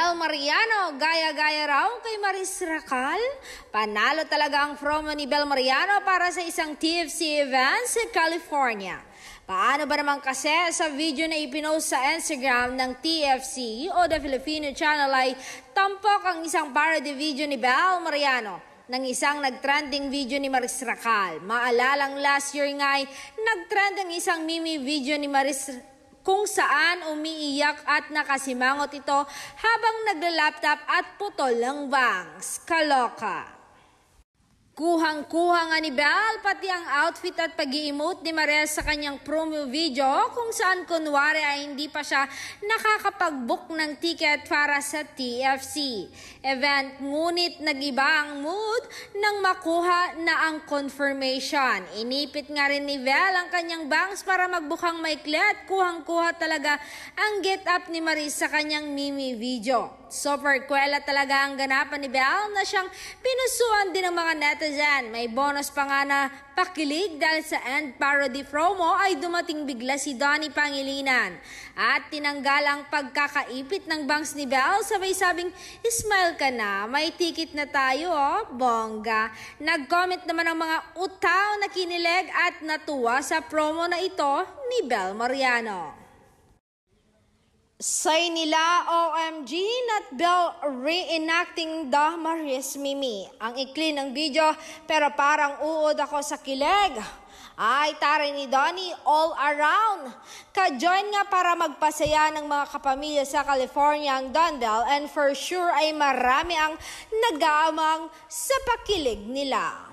Bel Mariano, gaya-gaya raw kay Maris Racal. Panalo talaga ang promo ni Bel Mariano para sa isang TFC event sa California. Paano ba naman kasi sa video na ipinost sa Instagram ng TFC o The Filipino Channel ay tampok ang isang parody video ni Bel Mariano ng isang nag-trending video ni Maris Racal. Maalalang last year nga ay nag-trend ang isang meme video ni Maris kung saan umiiyak at nakasimangot ito habang nagla-laptop at putol ng bangs. Kaloka. Kuhang-kuha nga ni Bel pati ang outfit at pag-i-emote ni Maris sa kanyang promo video kung saan kunwari ay hindi pa siya nakakapag-book ng ticket para sa TFC event. Ngunit nag-iba ang mood nang makuha na ang confirmation. Inipit nga rin ni Bel ang kanyang bangs para magbukang maiklet. Kuhang-kuha talaga ang get up ni Maris sa kanyang meme video. Super kwela talaga ang ganapan ni Bel na siyang pinusuan din ng mga netizen. May bonus pa nga na pakilig dahil sa end parody promo ay dumating bigla si Donnie Pangilinan at tinanggal ang pagkakaipit ng bangs ni Bel, sabay sabing, "Smile ka na, may ticket na tayo oh, bongga." Nag-comment naman ang mga utaw na kinilig at natuwa sa promo na ito ni Bel Mariano. Say nila, OMG, not Bel reenacting the Maris Mimi. Ang ikli ng video pero parang uod ako sa kilig. Ay, taray ni Donnie all around. Ka-join nga para magpasaya ng mga kapamilya sa California ang Dondel and for sure ay marami ang nag-aamang sa pakilig nila.